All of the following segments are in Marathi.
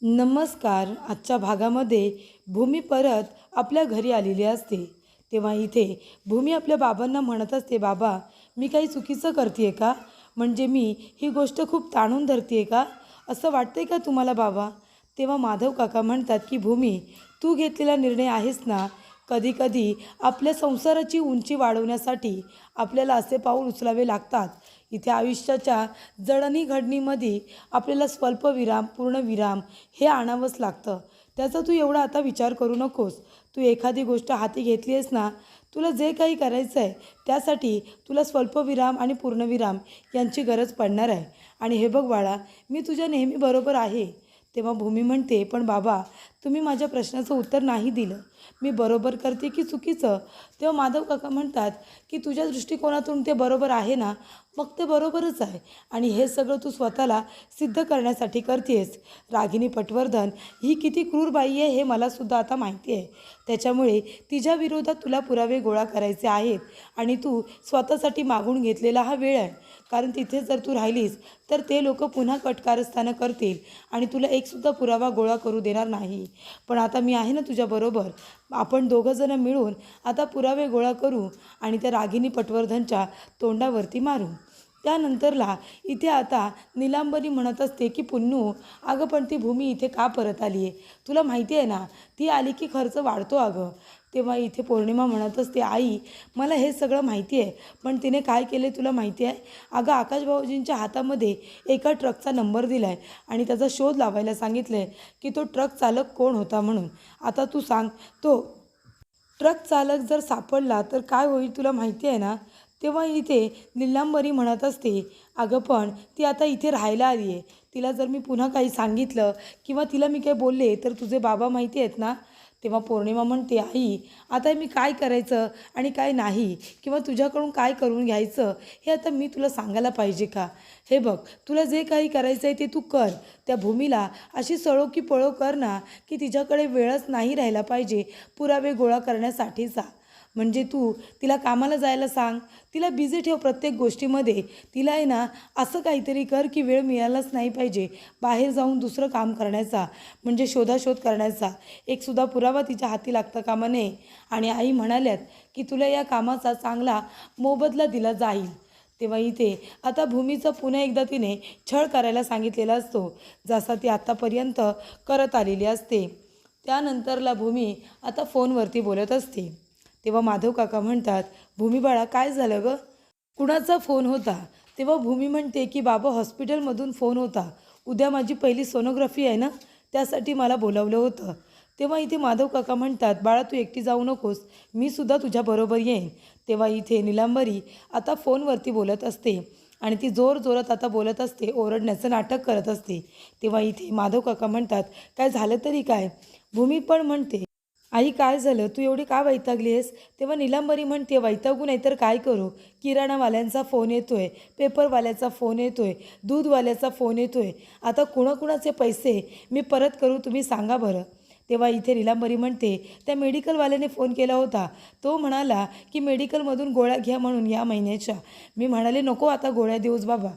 नमस्कार. आजच्या भागामध्ये भूमी परत आपल्या घरी आलेली असते. तेव्हा इथे भूमी आपल्या बाबांना म्हणत असते, "बाबा, मी काही चुकीचं करते का? म्हणजे मी ही गोष्ट खूप ताणून धरते का? असं वाटतंय का तुम्हाला बाबा?" तेव्हा माधव काका म्हणतात, की "भूमी, तू घेतलेला निर्णय आहेस ना, कधी-कधी आपल्या संसाराची उंची वाढवण्यासाठी आपल्याला असे पाऊल उचलावे लागतात. इथे आयुष्याच्या जडणघडणीमध्ये आपल्याला स्वल्पविराम, पूर्णविराम हे आणावंच लागतं. त्याचा तू एवढा आता विचार करू नकोस. तू एखादी गोष्ट हाती घेतली आहेस ना, तुला जे काही करायचं आहे त्यासाठी तुला स्वल्पविराम आणि पूर्णविराम यांची गरज पडणार आहे. आणि हे बघ बाळा, मी तुझ्या नेहमी बरोबर आहे." तेव्हा भूमी म्हणते, "पण बाबा, तुम्ही माझ्या प्रश्नाचं उत्तर नाही दिलं. मी बरोबर करते की चुकीचं?" तेव्हा माधव काका म्हणतात, की "तुझ्या दृष्टिकोनातून ते बरोबर आहे ना, मग ते बरोबरच आहे. आणि हे सगळं तू स्वतःला सिद्ध करण्यासाठी करतेस. रागिनी पटवर्धन ही किती क्रूर बाई आहे हे मलासुद्धा आता माहिती आहे. त्याच्यामुळे तिच्या विरोधात तुला पुरावे गोळा करायचे आहेत आणि तू स्वतःसाठी मागून घेतलेला हा वेळ आहे. कारण तिथे जर तू राहिलीस तर ते लोक पुन्हा कटकारस्थानं करतील आणि तुला एकसुद्धा पुरावा गोळा करू देणार नाही. पण आता मी आहे ना तुझ्याबरोबर. आपण दोघंजणं मिळून आता पुरावे गोळा करू आणि त्या रागिनी पटवर्धनच्या तोंडावरती मारू." त्यानंतरला इथे आता नीलांबरी म्हणत असते, की "पुन्नू, अगं पण ती भूमी इथे का परत आली आहे? तुला माहिती आहे ना, ती आली की खर्च वाढतो अगं." तेव्हा इथे पौर्णिमा म्हणत असते, "आई, मला हे सगळं माहिती आहे, पण तिने काय केले तुला माहिती आहे? अगं, आकाश भाऊजींच्या हातामध्ये एका ट्रकचा नंबर दिला आहे आणि त्याचा शोध लावायला सांगितलं आहे, की तो ट्रक चालक कोण होता म्हणून. आता तू सांग, तो ट्रक चालक जर सापडला तर काय होईल तुला माहिती आहे ना?" तेव्हा इथे नीलांबरी म्हणत असते, "अगं पण ती आता इथे राहायला आली आहे. तिला जर मी पुन्हा काही सांगितलं किंवा तिला मी काही बोलले तर तुझे बाबा माहिती आहेत ना?" तेव्हा पौर्णिमा म्हणते, "आई, आता मी काय करायचं आणि काय नाही किंवा तुझ्याकडून काय करून घ्यायचं हे आता मी तुला सांगायला पाहिजे का? हे बघ, तुला जे काही करायचं आहे ते तू कर. त्या भूमीला अशी सळो की पळो कर ना, की तिच्याकडे वेळच नाही राहिला पाहिजे पुरावे गोळा करण्यासाठीचा. म्हणजे तू तिला कामाला जायला सांग, तिला बिझी ठेव प्रत्येक गोष्टीमध्ये. तिला आहे ना असं काहीतरी कर की वेळ मिळालाच नाही पाहिजे बाहेर जाऊन दुसरं काम करण्याचा, म्हणजे शोधाशोध करण्याचा. एकसुद्धा पुरावा तिच्या हाती लागता कामा नये. आणि आई म्हणाल्यात की तुला या कामाचा चांगला मोबदला दिला जाईल." तेव्हा इथे आता भूमीचा पुन्हा एकदा तिने छळ करायला सांगितलेला असतो, जसा ती आत्तापर्यंत करत आलेली असते. त्यानंतरला भूमी आता फोनवरती बोलत असते. तेव्हा माधव काका म्हणतात, "भूमी बाळा, काय झालं गं? कुणाचा फोन होता?" तेव्हा भूमी म्हणते, की "बाबा, हॉस्पिटलमधून फोन होता. उद्या माझी पहिली सोनोग्राफी आहे ना, त्यासाठी मला बोलावलं होतं." तेव्हा इथे माधव काका म्हणतात, "बाळा, तू एकटी जाऊ नकोस. मी सुद्धा तुझ्याबरोबर येईन." तेव्हा इथे निलांबरी आता फोनवरती बोलत असते आणि ती जोरजोरात आता बोलत असते, ओरडण्याचं नाटक करत असते. तेव्हा इथे माधव काका म्हणतात, "काय झालं तरी काय?" भूमी पण म्हणते, "आई, काय झालं? तू एवढी का वैतागली आहेस?" तेव्हा नीलांबरी म्हणते, "वैतागू नाही तर काय करू? किराणावाल्यांचा फोन येतोय, पेपरवाल्याचा फोन येतोय, दूधवाल्याचा फोन येतोय. आता कुणाकुणाचे पैसे मी परत करू तुम्ही सांगा बरं." तेव्हा इथे नीलांबरी म्हणते, "त्या मेडिकलवाल्याने फोन केला होता. तो म्हणाला की मेडिकलमधून गोळ्या घ्या म्हणून या महिन्याच्या." मी म्हणाले, "नको आता गोळ्या देऊस बाबा."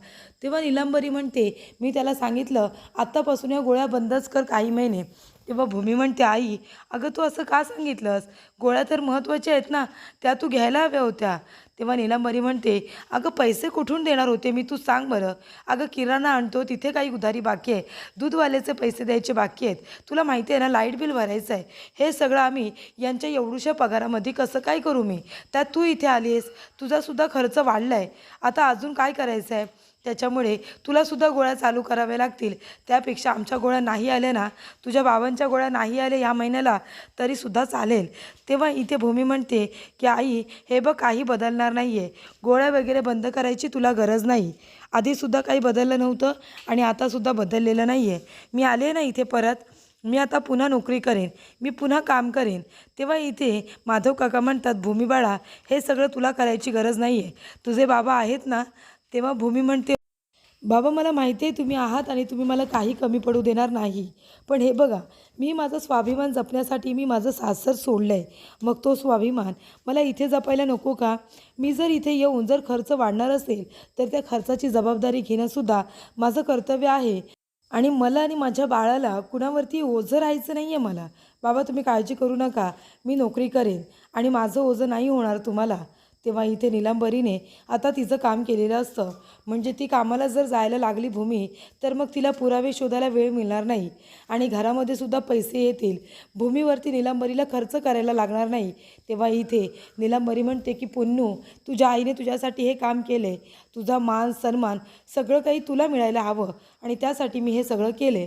तेव्हा नीलांबरी म्हणते, "मी त्याला सांगितलं आत्तापासून या गोळ्या बंदच कर काही महिने." तेव्हा भूमी म्हणते, "आई, अगं तू असं का सांगितलंस? गोळ्या तर महत्त्वाच्या आहेत ना, त्या तू घ्यायला हव्या होत्या." तेव्हा नीलांबरी म्हणते, "अगं पैसे कुठून देणार होते मी, तू सांग बरं. अगं किराणा आणतो तिथे काही उधारी बाकी आहे, दूधवाल्याचे पैसे द्यायचे बाकी आहेत, तुला माहिती आहे ना लाईट बिल भरायचं आहे. हे सगळं आम्ही यांच्या एवढूशा पगारामध्ये कसं काय करू मी? त्यात तू इथे आली आहेस, तुझासुद्धा खर्च वाढला आहे. आता अजून काय करायचं आहे? त्याच्यामुळे तुलासुद्धा गोळ्या चालू कराव्या लागतील. त्यापेक्षा आमच्या गोळ्या नाही आल्या ना, तुझ्या बाबांच्या गोळ्या नाही आल्या या महिन्याला तरीसुद्धा चालेल." तेव्हा इथे भूमी म्हणते, की "आई, हे बघ, काही बदलणार नाही आहे. गोळ्या वगैरे बंद करायची तुला गरज नाही. आधीसुद्धा काही बदललं नव्हतं आणि आतासुद्धा बदललेलं नाही आहे. मी आले ना इथे परत, मी आता पुन्हा नोकरी करेन, मी पुन्हा काम करेन." तेव्हा इथे माधव काका म्हणतात, "भूमी बाळा, हे सगळं तुला करायची गरज नाही आहे. तुझे बाबा आहेत ना." तेव्हा भूमी म्हणते, "बाबा, मला माहिती आहे तुम्ही आहात आणि तुम्ही मला काही कमी पडू देणार नाही. पण हे बघा, मी माझा स्वाभिमान जपण्यासाठी मी माझं सासर सोडलं आहे. मग तो स्वाभिमान मला इथे जपायला नको का? मी जर इथे येऊन जर खर्च वाढणार असेल तर त्या खर्चाची जबाबदारी घेणंसुद्धा माझं कर्तव्य आहे." आणि मला आणि माझ्या बाळाला कुणावरती ओझं राहायचं नाही आहे मला. बाबा तुम्ही काळजी करू नका, मी नोकरी करेन आणि माझं ओझं नाही होणार तुम्हाला. तेव्हा इथे नीलांबरीने आता तिचं काम केलेलं असतं. म्हणजे ती कामाला जर जायला लागली भूमी, तर मग तिला पुरावे शोधायला वेळ मिळणार नाही आणि घरामध्ये सुद्धा पैसे येतील. भूमीवरती नीलांबरीला खर्च करायला लागणार नाही. तेव्हा इथे नीलांबरी म्हणते की पुन्नू, तुझ्या आईने तुझ्यासाठी हे काम केले, तुझा मान सन्मान सगळं काही तुला मिळायला हवं आणि त्यासाठी मी हे सगळं केले.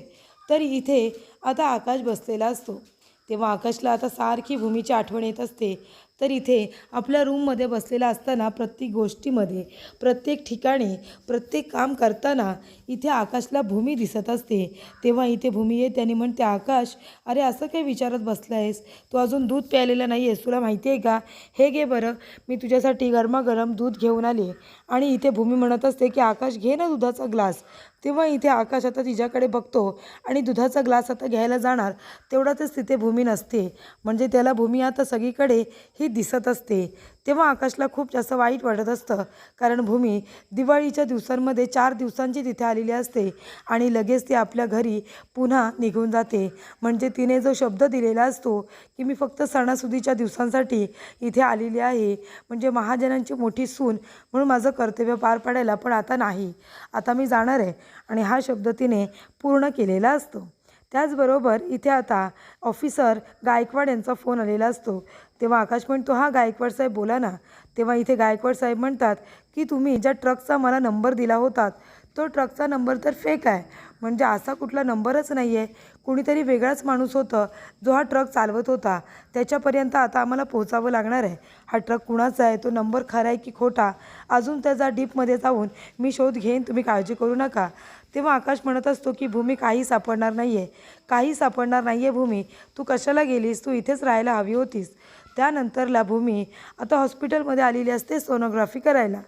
तर इथे आता आकाश बसलेला असतो. तेव्हा आकाशला आता सारखी भूमीची आठवण येत असते. तर इथे आपल्या रूममध्ये बसलेला असताना प्रत्येक गोष्टीमध्ये, प्रत्येक ठिकाणी, प्रत्येक काम करताना इथे आकाशला भूमी दिसत असते. तेव्हा इथे भूमी येते आणि म्हणते, आकाश अरे असं काय विचारत बसला आहेस, तू अजून दूध प्यायलेलं नाही आहेस, तुला माहिती आहे का, हे घे बरं, मी तुझ्यासाठी गरमागरम दूध घेऊन आले. आणि इथे भूमी म्हणत असते की आकाश घे ना दुधाचा ग्लास. तेव्हा इथे आकाश आता तिच्याकडे बघतो आणि दुधाचा ग्लास आता घ्यायला जाणार, तेवढ्यातच तिथे भूमी नसते. म्हणजे त्याला भूमी आता सगळीकडे ही दिसत असते. तेव्हा आकाशला खूप जास्त वाईट वाटत असतं, कारण भूमी दिवाळीच्या दिवसांमध्ये 4 दिवसांची तिथे आलेली असते आणि लगेच ती आपल्या घरी पुन्हा निघून जाते. म्हणजे तिने जो शब्द दिलेला असतो की मी फक्त सणासुदीच्या दिवसांसाठी इथे आलेली आहे, म्हणजे महाजनांची मोठी सून म्हणून माझं कर्तव्य पार पाडायला, पण आता नाही, आता मी जाणार आहे. आणि हा शब्द तिने पूर्ण केलेला असतो. त्याचबरोबर इथे आता ऑफिसर गायकवाड यांचा फोन आलेला असतो. तेव्हा आकाश म्हणतो, हां गायकवाड साहेब बोला ना. तेव्हा इथे गायकवाड साहेब म्हणतात की तुम्ही ज्या ट्रकचा मला नंबर दिला होतात, तो ट्रकचा नंबर तर फेक आहे. म्हणजे असा कुठला नंबरच नाही आहे, कुणीतरी वेगळाच माणूस होतं जो हा ट्रक चालवत होता. त्याच्यापर्यंत आता आम्हाला पोहोचावं लागणार आहे. हा ट्रक कुणाचा आहे, तो नंबर खरा आहे की खोटा, अजून त्याचा डीपमध्ये जाऊन मी शोध घेईन, तुम्ही काळजी करू नका. तेव्हा आकाश म्हणत असतो की भूमी काही सापडणार नाही आहे, काही सापडणार नाही आहे भूमी, तू कशाला गेलीस, तू इथेच राहायला हवी होतीस. त्यानंतरला भूमी आता हॉस्पिटलमध्ये आलेली असते सोनोग्राफी करायला.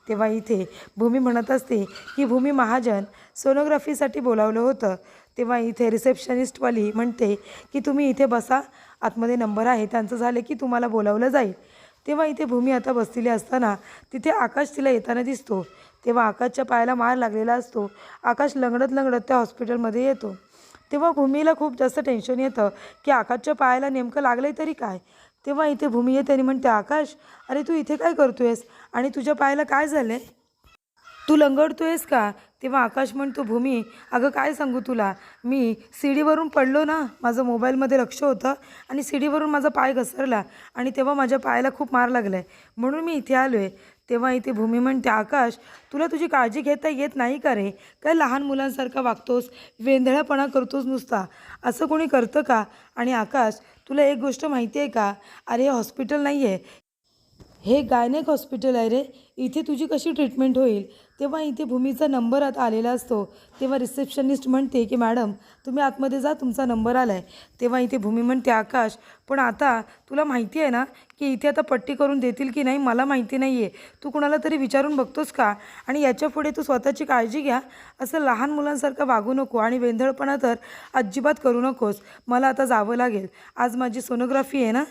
तेव्हा इथे भूमी म्हणत असते की भूमी महाजन सोनोग्राफीसाठी बोलावलं होतं. तेव्हा इथे रिसेप्शनिस्टवाली म्हणते की तुम्ही इथे बसा, आतमध्ये नंबर आहे, त्यांचं झालं की तुम्हाला बोलावलं जाईल. तेव्हा इथे भूमी आता बसलेली असताना तिथे आकाश तिला येताना दिसतो. तेव्हा आकाशच्या पायाला मार लागलेला असतो. आकाश लंगडत लंगडत त्या हॉस्पिटलमध्ये येतो. तेव्हा भूमीला खूप जास्त टेन्शन येतं की आकाशच्या पायाला नेमकं लागलं आहे तरी काय. तेव्हा इथे भूमी येते आणि म्हणते, आकाश अरे तू इथे काय करतोयस आणि तुझ्या पायाला काय झालं आहे, तू लंगडतोयस का. तेव्हा आकाश म्हणतो, भूमी अगं काय सांगू तुला, मी सीडीवरून पडलो ना, माझं मोबाईलमध्ये लक्ष होतं आणि सीडीवरून माझा पाय घसरला आणि तेव्हा माझ्या पायाला खूप मार लागला आहे, म्हणून मी इथे आलो आहे. तेव्हा इथे भूमी म्हणते, आकाश तुला तुझी काळजी घेता येत नाही का रे, काय लहान मुलांसारखा वागतोस, वेंधळापणा करतोस नुसता, असं कोणी करतं का. आणि आकाश तुला एक गोष्ट माहिती आहे का, अरे हे हॉस्पिटल नाही आहे, हे गायनेक हॉस्पिटल आहे रे, इथे तुझी कशी ट्रीटमेंट होईल. तेव्हा इथे भूमीचा नंबर आता आलेला असतो. तेव्हा रिसेप्शनिस्ट म्हणते की मॅडम तुम्ही आतमध्ये जा, तुमचा नंबर आला आहे. तेव्हा इथे भूमी म्हणते, आकाश पण आता तुला माहिती आहे ना की इथे आता पट्टी करून देतील की नाही मला माहिती नाही आहे, तू कुणाला तरी विचारून बघतोस का, आणि याच्यापुढे तू स्वतःची काळजी घ्या, असं लहान मुलांसारखं वागू नको आणि वेंधळपणा तर अजिबात करू नकोस. मला आता जावं लागेल, आज माझी सोनोग्राफी आहे ना,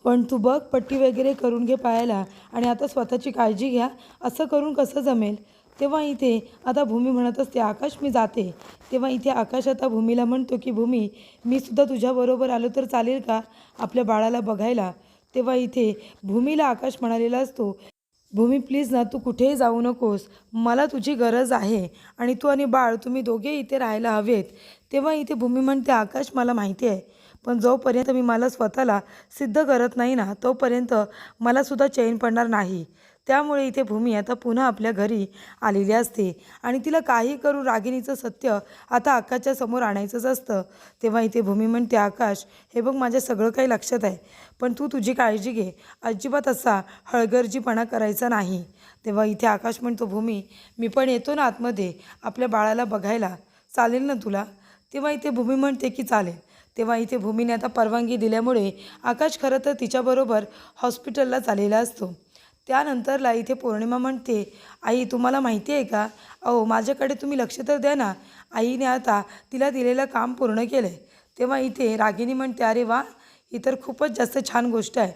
पण तू बघ पट्टी वगैरे करून घे पायाला आणि आता स्वतःची काळजी घ्या, असं करून कसं जमेल. तेव्हा इथे आता भूमी म्हणत असते, आकाश मी जाते. तेव्हा इथे आकाश आता भूमीला म्हणतो की भूमी मी सुद्धा तुझ्याबरोबर आलो तर चालेल का आपल्या बाळाला बघायला. तेव्हा इथे भूमीला आकाश म्हणालेला असतो, भूमी प्लीज ना, तू कुठेही जाऊ नकोस, मला तुझी गरज आहे आणि तू आणि बाळ तुम्ही दोघे इथे राहायला हवेत. तेव्हा इथे भूमी म्हणते, आकाश मला माहिती आहे, पण जोपर्यंत मी मला स्वतःला सिद्ध करत नाही ना, तोपर्यंत मलासुद्धा चैन पडणार नाही. त्यामुळे इथे भूमी आता पुन्हा आपल्या घरी आलेली असते आणि तिला काही करू रागिणीचं सत्य आता आकाशच्या समोर आणायचंच असतं. तेव्हा इथे भूमी म्हणते, आकाश हे बघ माझ्या सगळं काही लक्षात आहे, पण तू तुझी काळजी घे, अजिबात असा हळगर्जीपणा करायचा नाही. तेव्हा इथे आकाश म्हणतो, भूमी मी पण येतो ना आतमध्ये आपल्या बाळाला बघायला, चालेल ना तुला. तेव्हा इथे भूमी म्हणते की चालेल. तेव्हा इथे भूमीने आता परवानगी दिल्यामुळे आकाश खरं तर तिच्याबरोबर हॉस्पिटलला चाललेला असतो. त्यानंतरला इथे पौर्णिमा म्हणते, आई तुम्हाला माहिती आहे का, अहो माझ्याकडे तुम्ही लक्ष तर द्या ना, आईने आता तिला दिलेलं काम पूर्ण केलं आहे. तेव्हा इथे रागिनी म्हणते, अरे वा ही तर खूपच जास्त छान गोष्ट आहे.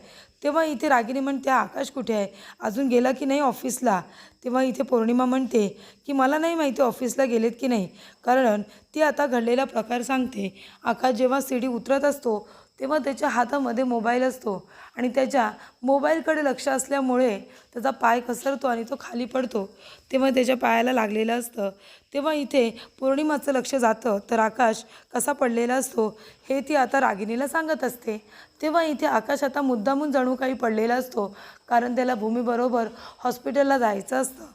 तेव्हा इथे रागिनी म्हणते आकाश कुठे आहे, अजून गेला की नाही ऑफिसला. तेव्हा इथे पौर्णिमा म्हणते की मला नाही माहिती ऑफिसला गेलेत की नाही, कारण ती आता घडलेला प्रकार सांगते. आकाश जेव्हा सीडी उतरत असतो तेव्हा त्याच्या हातामध्ये मोबाईल असतो आणि त्याच्या मोबाईलकडे लक्ष असल्यामुळे त्याचा पाय घसरतो आणि तो खाली पडतो. तेव्हा त्याच्या पायाला लागलेलं असतं. तेव्हा इथे पौर्णिमाचं लक्ष जातं तर आकाश कसा पडलेला असतो हे ती आता रागिनीला सांगत असते. तेव्हा इथे आकाश आता मुद्दामून जणू काही पडलेला असतो, कारण त्याला भूमीबरोबर हॉस्पिटलला जायचं असतं.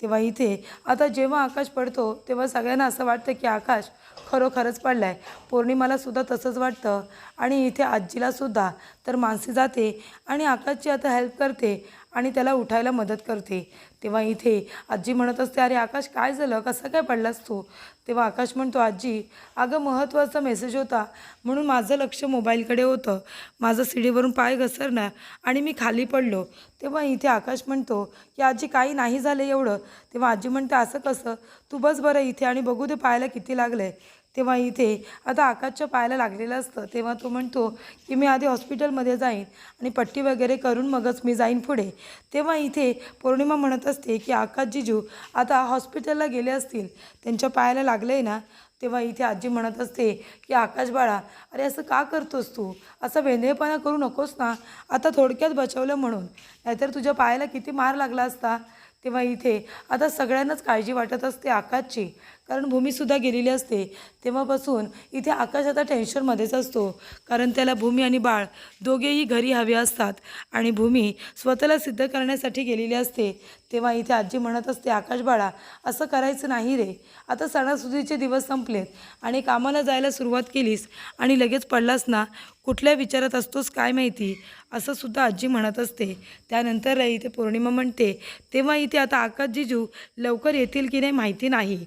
तेव्हा इथे आता जेव्हा आकाश पडतो तेव्हा सगळ्यांना असं वाटतं की आकाश खरोखरच पडला आहे. पौर्णिमालासुद्धा तसंच वाटतं आणि इथे आजीलासुद्धा. तर मानसी जाते आणि आकाशची आता हेल्प करते आणि त्याला उठायला मदत करते. तेव्हा इथे आजी म्हणत असते अरे आकाश काय झालं, कसं काय पडलास तू. तेव्हा आकाश म्हणतो आजी अगं महत्त्वाचा मेसेज होता म्हणून माझं लक्ष मोबाईलकडे होतं, माझं सीडीवरून पाय घसरणार आणि मी खाली पडलो. तेव्हा इथे आकाश म्हणतो की आजी काही नाही झालं एवढं. तेव्हा आजी म्हणते असं कसं, तू बस बरं इथे आणि बघू दे पायाला किती लागलं आहे. तेव्हा इथे आता आकाशच्या पायाला लागलेलं असतं. तेव्हा तो म्हणतो की मी आधी हॉस्पिटलमध्ये जाईन आणि पट्टी वगैरे करून मगच मी जाईन पुढे. तेव्हा इथे पौर्णिमा म्हणत असते की आकाश जिजू आता हॉस्पिटलला गेले असतील, त्यांच्या पायाला लागलं आहे ना. तेव्हा इथे आजी म्हणत असते की आकाश बाळा अरे असं का करतोस तू, असा वेंधळेपणा करू नकोस ना, आता थोडक्यात बचवलं म्हणून, नाहीतर तुझ्या पायाला किती मार लागला असता. तेव्हा इथे आता सगळ्यांनाच काळजी वाटत असते आकाशची, कारण भूमीसुद्धा गेलेली असते. तेव्हापासून इथे आकाश आता टेन्शनमध्येच असतो, कारण त्याला भूमी आणि बाळ दोघेही घरी हवे असतात आणि भूमी स्वतःला सिद्ध करण्यासाठी गेलेली असते. तेव्हा इथे आजी म्हणत असते आकाश बाळा असं करायचं नाही रे, आता सणासुदीचे दिवस संपलेत आणि कामाला जायला सुरुवात केलीस आणि लगेच पडलास ना, कुठल्या विचारात असतोस काय माहिती, असं सुद्धा आजी म्हणत असते. त्यानंतर इथे पौर्णिमा म्हणते तेव्हा इथे आता आकाश जिजू लवकर येतील की नाही माहिती नाही.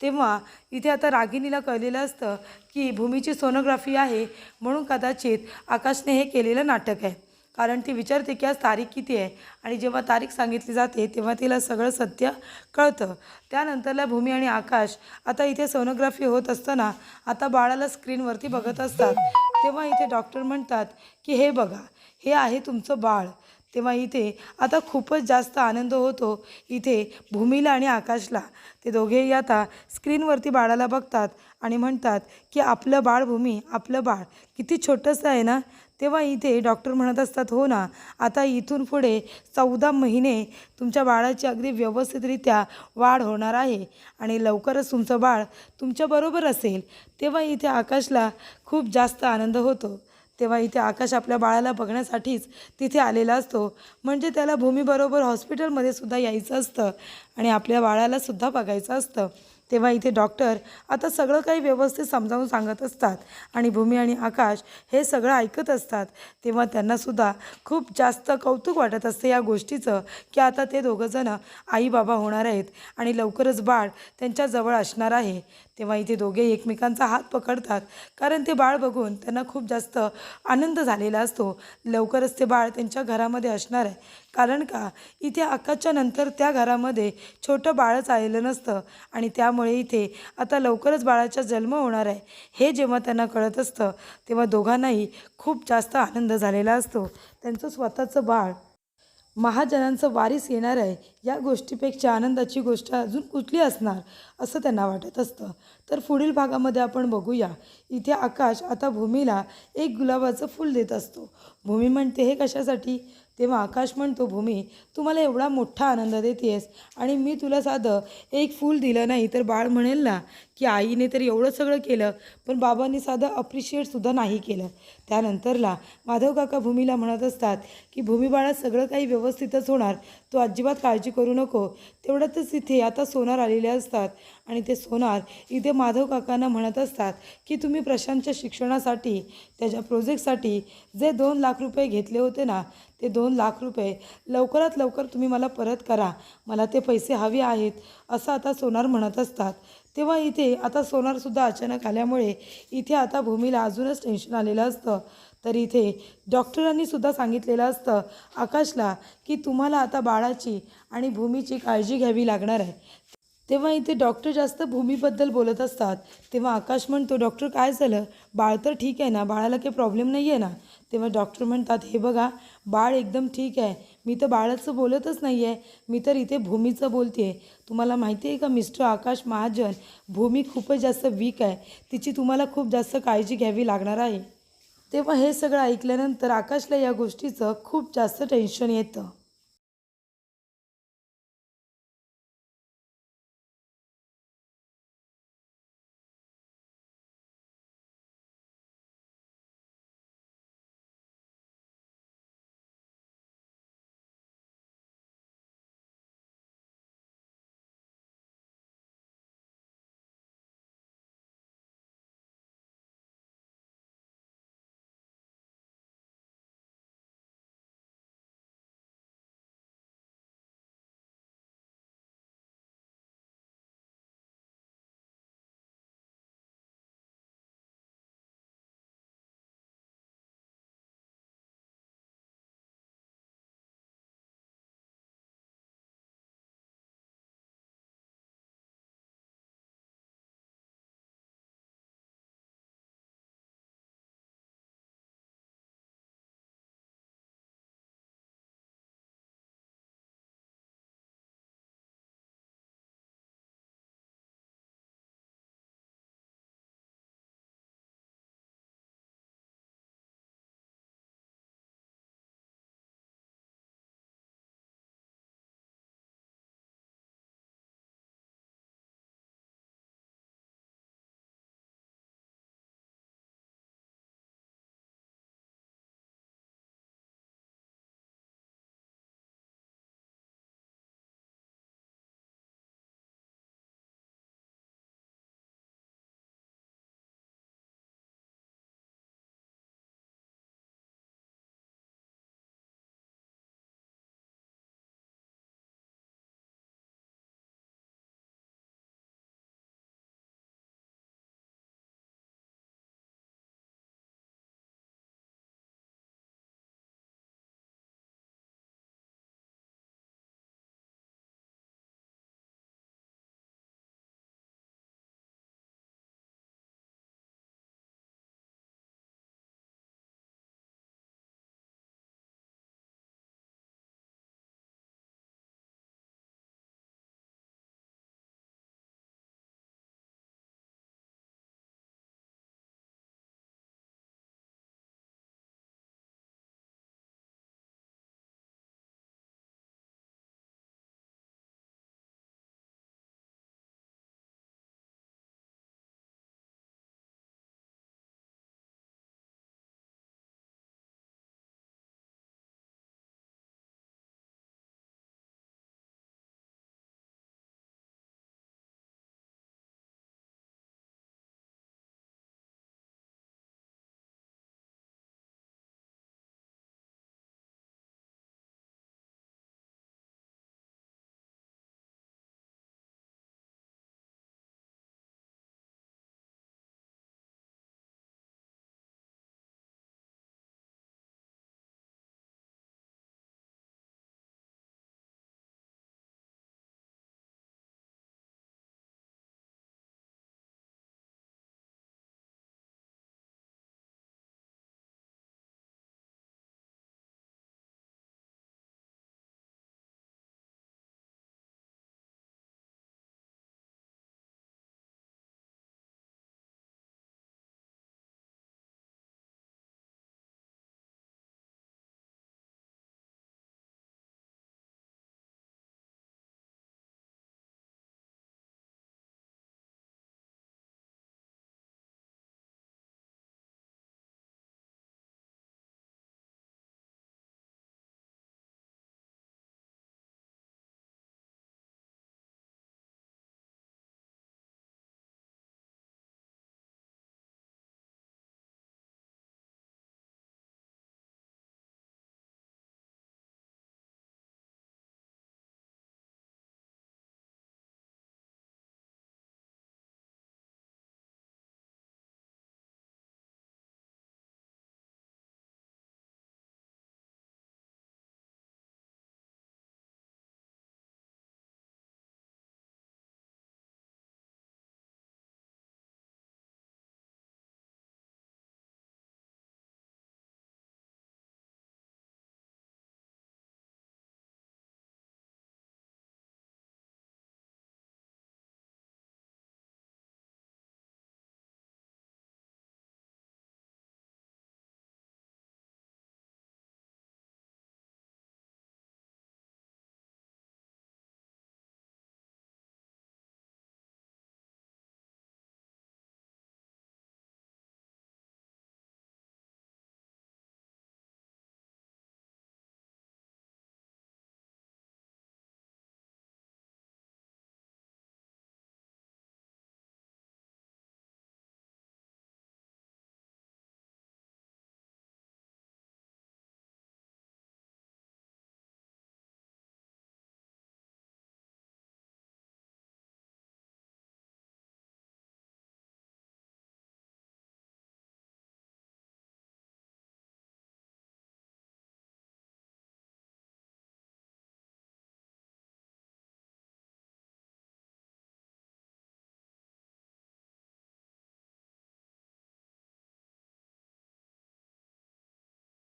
तेव्हा इथे आता रागिनीला कळलेलं असतं की भूमीची सोनोग्राफी आहे म्हणून कदाचित आकाशने हे केलेलं नाटक आहे, कारण ती विचारते की आज तारीख किती आहे आणि जेव्हा तारीख सांगितली जाते तेव्हा तिला सगळं सत्य कळतं. त्यानंतरला भूमी आणि आकाश आता इथे सोनोग्राफी होत असताना आता बाळाला स्क्रीनवरती बघत असतात. तेव्हा इथे डॉक्टर म्हणतात की हे बघा हे आहे तुमचं बाळ. तेव्हा इथे आता खूपच जास्त आनंद होतो इथे भूमीला आणि आकाशला. ते दोघेही आता स्क्रीनवरती बाळाला बघतात आणि म्हणतात की आपलं बाळ भूमी, आपलं बाळ किती छोटंसं आहे ना. तेव्हा इथे डॉक्टर म्हणत असतात हो ना, आता इथून पुढे 14 महिने तुमच्या बाळाची अगदी व्यवस्थितरित्या वाढ होणार आहे आणि लवकरच तुमचं बाळ तुमच्याबरोबर असेल. तेव्हा इथे आकाशला खूप जास्त आनंद होतो. तेव्हा इथे आकाश आपल्या बाळाला बघण्यासाठीच तिथे आलेला असतो, म्हणजे त्याला भूमीबरोबर हॉस्पिटलमध्ये सुद्धा यायचं असतं आणि आपल्या बाळालासुद्धा बघायचं असतं. तेव्हा इथे डॉक्टर आता सगळं काही व्यवस्थित समजावून सांगत असतात आणि भूमी आणि आकाश हे सगळं ऐकत असतात. तेव्हा त्यांनासुद्धा खूप जास्त कौतुक वाटत असते या गोष्टीचं की आता ते दोघंजणं आई बाबा होणार आहेत आणि लवकरच बाळ त्यांच्याजवळ असणार आहे. तेव्हा इथे दोघे एकमेकांचा हात पकडतात, कारण ते बाळ बघून त्यांना खूप जास्त आनंद झालेला असतो. लवकरच ते बाळ त्यांच्या घरामध्ये असणार आहे, कारण का इथे आकाशच्या नंतर त्या घरामध्ये छोटं बाळच आलेलं नसतं आणि त्यामुळे इथे आता लवकरच बाळाचा जन्म होणार आहे हे जेव्हा त्यांना कळत असतं तेव्हा दोघांनाही खूप जास्त आनंद झालेला असतो. त्यांचं स्वतःचं बाळ महाजनांचं वारीस येणार आहे या गोष्टीपेक्षा आनंदाची गोष्ट अजून कुठली असणार असं त्यांना वाटत असतं. तर पुढील भागामध्ये आपण बघूया. इथे आकाश आता भूमीला एक गुलाबाचं फूल देत असतो. भूमी म्हणते हे कशासाठी. तेव्हा आकाश म्हणतो भूमी तू मला एवढा मोठा आनंद देतेस आणि मी तुला साधं एक फूल दिलं नाही तर बाळ म्हणेल ना की आईने तर एवढं सगळं केलं पण बाबांनी साधं अप्रिशिएटसुद्धा नाही केलं. त्यानंतरला माधव काका भूमीला म्हणत असतात की भूमी बाळा सगळं काही व्यवस्थितच होणार, तू अजिबात काळजी करू नको. तेवढ्यातच इथे आता सोनार आलेले असतात आणि ते सोनार इथे माधव काकांना म्हणत असतात की तुम्ही प्रशांतच्या शिक्षणासाठी त्याच्या प्रोजेक्टसाठी जे 2 लाख रुपये घेतले होते ना ते 2 लाख रुपये लवकरात लवकर तुम्ही मला परत करा, मला ते पैसे हवे आहेत असं आता सोनार म्हणत असतात. तेव्हा इथे आता सोनारसुद्धा अचानक आल्यामुळे इथे आता भूमीला अजूनच टेन्शन आलेलं असतं. तर इथे डॉक्टरांनी सुद्धा सांगितलेलं असतं आकाशला की तुम्हाला आता बाळाची आणि भूमीची काळजी घ्यावी लागणार आहे. तेव्हा इथे डॉक्टर जास्त भूमीबद्दल बोलत असतात. तेव्हा आकाश म्हणतो, डॉक्टर काय झालं? बाळ तर ठीक आहे ना? बाळाला काही प्रॉब्लेम नाही आहे ना? तेव्हा डॉक्टर म्हणतात, हे बघा, बाळ एकदम ठीक आहे. मी तर बाळाचं बोलतच नाही आहे. मी तर इथे भूमीचं बोलते आहे. तुम्हाला माहिती आहे का मिस्टर आकाश महाजन, भूमी खूपच जास्त वीक आहे. तिची तुम्हाला खूप जास्त काळजी घ्यावी लागणार आहे. तेव्हा हे सगळं ऐकल्यानंतर आकाशला या गोष्टीचं खूप जास्त टेन्शन येतं.